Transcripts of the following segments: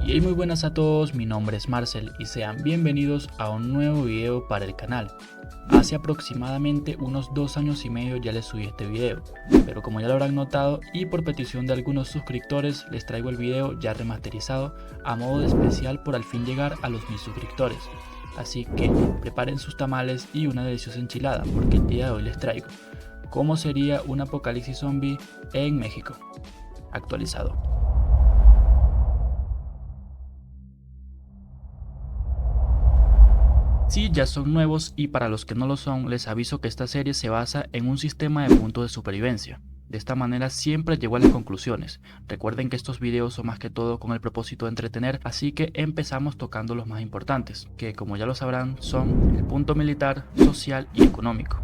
Y muy buenas a todos, mi nombre es Marcel y sean bienvenidos a un nuevo video para el canal. Hace aproximadamente unos 2 años y medio ya les subí este video, pero como ya lo habrán notado y por petición de algunos suscriptores les traigo el video ya remasterizado a modo de especial por al fin llegar a los 1000 suscriptores. Así que preparen sus tamales y una deliciosa enchilada porque el día de hoy les traigo cómo sería un apocalipsis zombie en México, actualizado. Si ya son nuevos y para los que no lo son, les aviso que esta serie se basa en un sistema de puntos de supervivencia. De esta manera siempre llego a las conclusiones. Recuerden que estos videos son más que todo con el propósito de entretener, así que empezamos tocando los más importantes, que como ya lo sabrán son el punto militar, social y económico.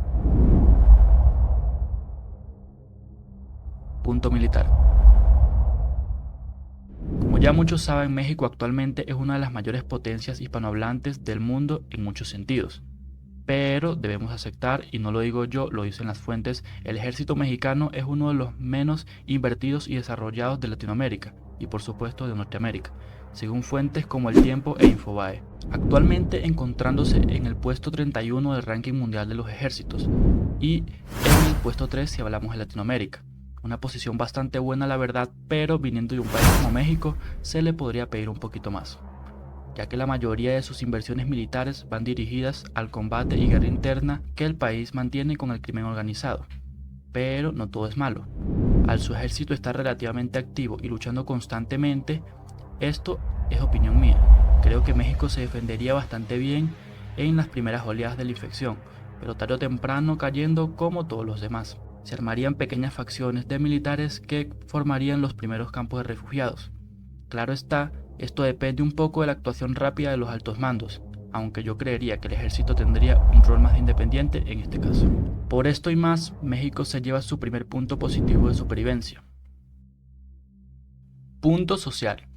Punto militar. Como ya muchos saben, México actualmente es una de las mayores potencias hispanohablantes del mundo en muchos sentidos. Pero debemos aceptar, y no lo digo yo, lo dicen las fuentes, el ejército mexicano es uno de los menos invertidos y desarrollados de Latinoamérica, y por supuesto de Norteamérica, según fuentes como El Tiempo e Infobae. Actualmente encontrándose en el puesto 31 del ranking mundial de los ejércitos, y en el puesto 3 si hablamos de Latinoamérica. Una posición bastante buena la verdad, pero viniendo de un país como México, se le podría pedir un poquito más, ya que la mayoría de sus inversiones militares van dirigidas al combate y guerra interna que el país mantiene con el crimen organizado. Pero no todo es malo. Al su ejército estar relativamente activo y luchando constantemente, esto es opinión mía. Creo que México se defendería bastante bien en las primeras oleadas de la infección, pero tarde o temprano cayendo como todos los demás. Se armarían pequeñas facciones de militares que formarían los primeros campos de refugiados. Claro está, esto depende un poco de la actuación rápida de los altos mandos, aunque yo creería que el ejército tendría un rol más independiente en este caso. Por esto y más, México se lleva su primer punto positivo de supervivencia. Punto social.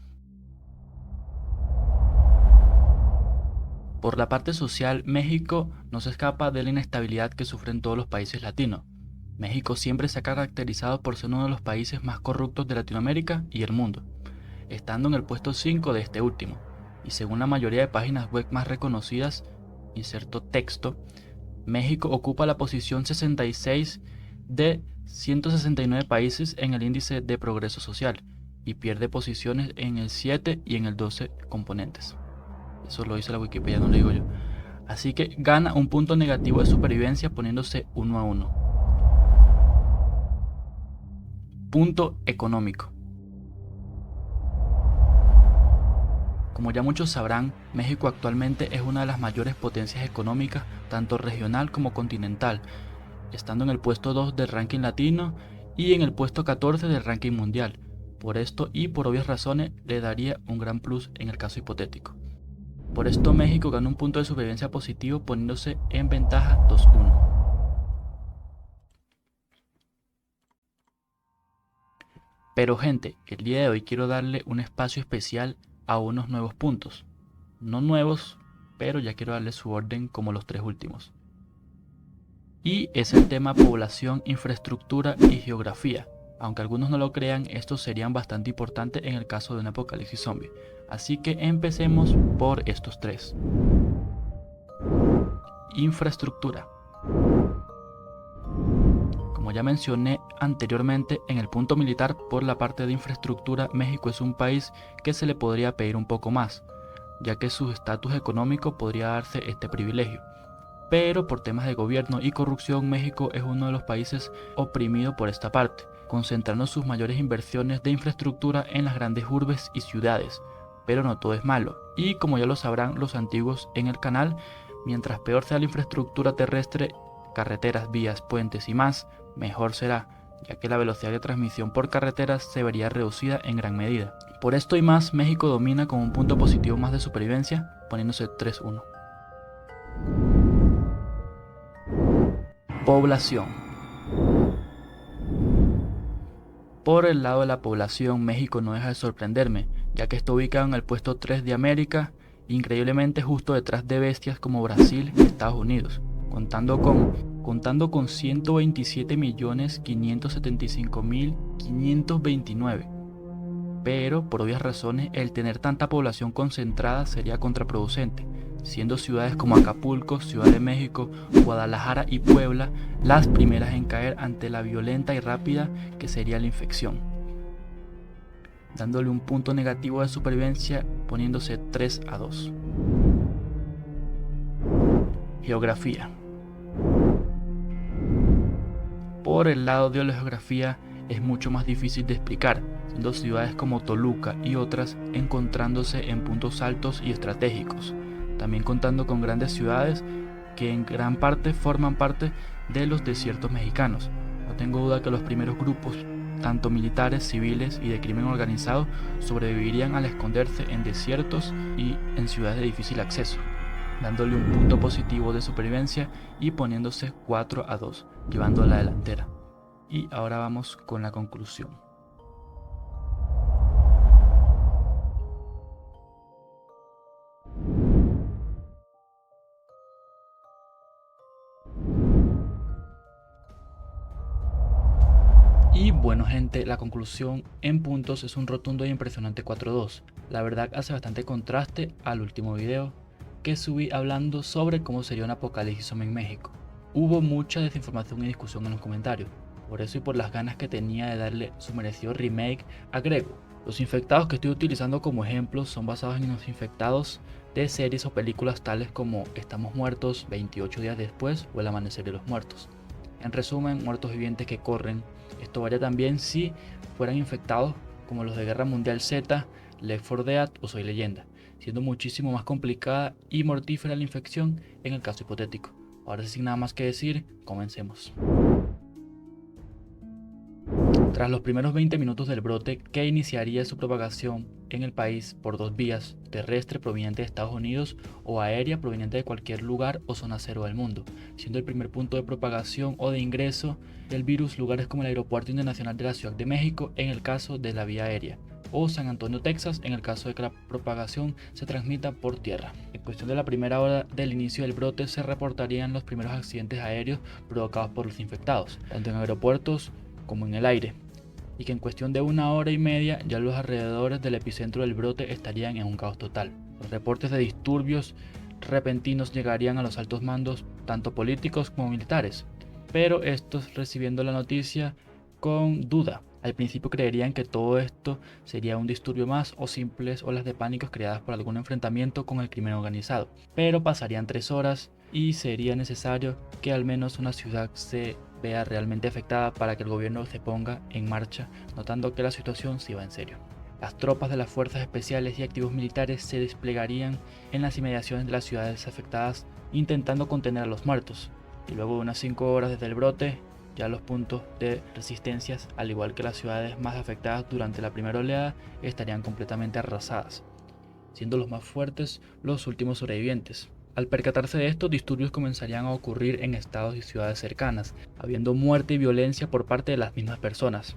Por la parte social, México no se escapa de la inestabilidad que sufren todos los países latinos. México siempre se ha caracterizado por ser uno de los países más corruptos de Latinoamérica y el mundo, estando en el puesto 5 de este último, y según la mayoría de páginas web más reconocidas, inserto texto, México ocupa la posición 66 de 169 países en el índice de progreso social, y pierde posiciones en el 7 y en el 12 componentes. Eso lo dice la Wikipedia, no lo digo yo. Así que gana un punto negativo de supervivencia poniéndose 1-1. Punto económico. Como ya muchos sabrán, México actualmente es una de las mayores potencias económicas, tanto regional como continental, estando en el puesto 2 del ranking latino y en el puesto 14 del ranking mundial. Por esto y por obvias razones le daría un gran plus en el caso hipotético. Por esto México gana un punto de supervivencia positivo poniéndose en ventaja 2-1. Pero gente, el día de hoy quiero darle un espacio especial a unos nuevos puntos. No nuevos, pero ya quiero darle su orden como los 3 últimos. Y es el tema población, infraestructura y geografía. Aunque algunos no lo crean, estos serían bastante importantes en el caso de un apocalipsis zombie. Así que empecemos por estos 3. Infraestructura. Como ya mencioné anteriormente, en el punto militar, por la parte de infraestructura, México es un país que se le podría pedir un poco más, ya que su estatus económico podría darse este privilegio. Pero por temas de gobierno y corrupción, México es uno de los países oprimido por esta parte, concentrando sus mayores inversiones de infraestructura en las grandes urbes y ciudades. Pero no todo es malo, y como ya lo sabrán los antiguos en el canal, mientras peor sea la infraestructura terrestre, carreteras, vías, puentes y más, mejor será, ya que la velocidad de transmisión por carreteras se vería reducida en gran medida. Por esto y más, México domina con un punto positivo más de supervivencia, poniéndose 3-1. Población. Por el lado de la población, México no deja de sorprenderme, ya que está ubicado en el puesto 3 de América, increíblemente justo detrás de bestias como Brasil y Estados Unidos, contando con 127.575.529. pero por obvias razones el tener tanta población concentrada sería contraproducente, siendo ciudades como Acapulco, Ciudad de México, Guadalajara y Puebla las primeras en caer ante la violenta y rápida que sería la infección, dándole un punto negativo de supervivencia poniéndose 3-2. Geografía. Por el lado de la geografía es mucho más difícil de explicar, siendo ciudades como Toluca y otras encontrándose en puntos altos y estratégicos, también contando con grandes ciudades que en gran parte forman parte de los desiertos mexicanos. No tengo duda que los primeros grupos, tanto militares, civiles y de crimen organizado, sobrevivirían al esconderse en desiertos y en ciudades de difícil acceso, dándole un punto positivo de supervivencia y poniéndose 4-2, llevando la delantera. Y ahora vamos con la conclusión. Y bueno gente, la conclusión en puntos es un rotundo e impresionante 4-2. La verdad hace bastante contraste al último video que subí hablando sobre cómo sería un apocalipsis zombie en México. Hubo mucha desinformación y discusión en los comentarios, por eso y por las ganas que tenía de darle su merecido remake, agrego: los infectados que estoy utilizando como ejemplos son basados en los infectados de series o películas tales como Estamos Muertos, 28 días después o El Amanecer de los Muertos. En resumen, muertos vivientes que corren. Esto varía también si fueran infectados como los de Guerra Mundial Z, Left 4 Dead o Soy Leyenda, siendo muchísimo más complicada y mortífera la infección en el caso hipotético. Ahora sin nada más que decir, comencemos. Tras los primeros 20 minutos del brote, que iniciaría su propagación en el país por dos vías: terrestre proveniente de Estados Unidos o aérea proveniente de cualquier lugar o zona cero del mundo, siendo el primer punto de propagación o de ingreso del virus lugares como el Aeropuerto Internacional de la Ciudad de México en el caso de la vía aérea, o San Antonio, Texas, en el caso de que la propagación se transmita por tierra. En cuestión de la primera hora del inicio del brote se reportarían los primeros accidentes aéreos provocados por los infectados, tanto en aeropuertos como en el aire, y que en cuestión de una hora y media ya los alrededores del epicentro del brote estarían en un caos total. Los reportes de disturbios repentinos llegarían a los altos mandos, tanto políticos como militares, pero estos recibiendo la noticia con duda. Al principio creerían que todo esto sería un disturbio más o simples olas de pánico creadas por algún enfrentamiento con el crimen organizado, pero pasarían 3 horas y sería necesario que al menos una ciudad se vea realmente afectada para que el gobierno se ponga en marcha, notando que la situación se iba en serio. Las tropas de las fuerzas especiales y activos militares se desplegarían en las inmediaciones de las ciudades afectadas intentando contener a los muertos, y luego de unas 5 horas desde el brote, ya los puntos de resistencias, al igual que las ciudades más afectadas durante la primera oleada, estarían completamente arrasadas, siendo los más fuertes los últimos sobrevivientes. Al percatarse de esto, disturbios comenzarían a ocurrir en estados y ciudades cercanas, habiendo muerte y violencia por parte de las mismas personas.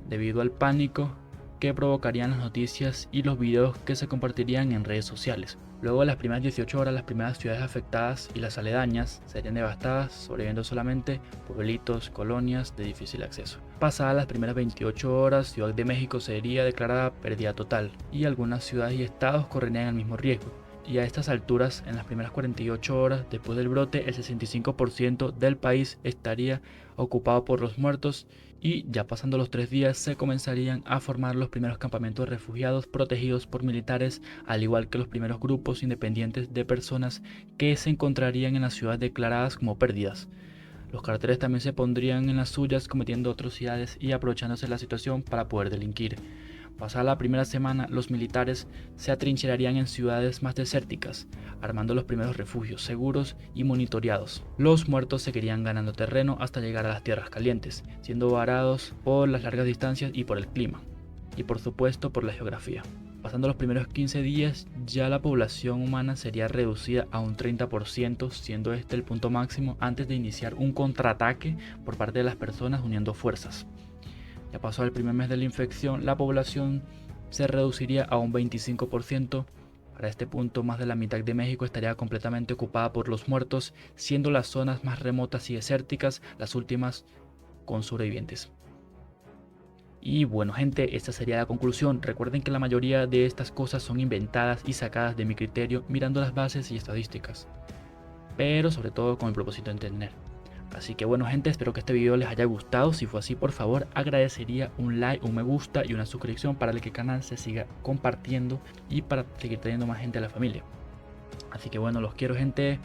Debido al pánico que provocarían las noticias y los videos que se compartirían en redes sociales. Luego de las primeras 18 horas, las primeras ciudades afectadas y las aledañas serían devastadas, sobreviviendo solamente pueblitos, colonias de difícil acceso. Pasadas las primeras 28 horas, Ciudad de México sería declarada pérdida total y algunas ciudades y estados correrían el mismo riesgo. Y a estas alturas, en las primeras 48 horas después del brote, el 65% del país estaría ocupado por los muertos, y ya pasando los 3 días se comenzarían a formar los primeros campamentos de refugiados protegidos por militares, al igual que los primeros grupos independientes de personas que se encontrarían en las ciudades declaradas como perdidas. Los carteles también se pondrían en las suyas, cometiendo atrocidades y aprovechándose de la situación para poder delinquir. Pasada la primera semana, los militares se atrincherarían en ciudades más desérticas, armando los primeros refugios seguros y monitoreados. Los muertos seguirían ganando terreno hasta llegar a las tierras calientes, siendo varados por las largas distancias y por el clima, y por supuesto por la geografía. Pasando los primeros 15 días, ya la población humana sería reducida a un 30%, siendo este el punto máximo antes de iniciar un contraataque por parte de las personas uniendo fuerzas. Ya pasado el primer mes de la infección, la población se reduciría a un 25%. Para este punto, más de la mitad de México estaría completamente ocupada por los muertos, siendo las zonas más remotas y desérticas las últimas con sobrevivientes. Y bueno gente, esta sería la conclusión. Recuerden que la mayoría de estas cosas son inventadas y sacadas de mi criterio mirando las bases y estadísticas, pero sobre todo con el propósito de entender. Así que bueno gente, espero que este video les haya gustado. Si fue así, por favor agradecería un like, un me gusta y una suscripción para que el canal se siga compartiendo y para seguir trayendo más gente a la familia. Así que bueno, los quiero gente,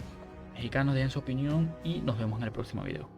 mexicanos, dejen su opinión y nos vemos en el próximo video.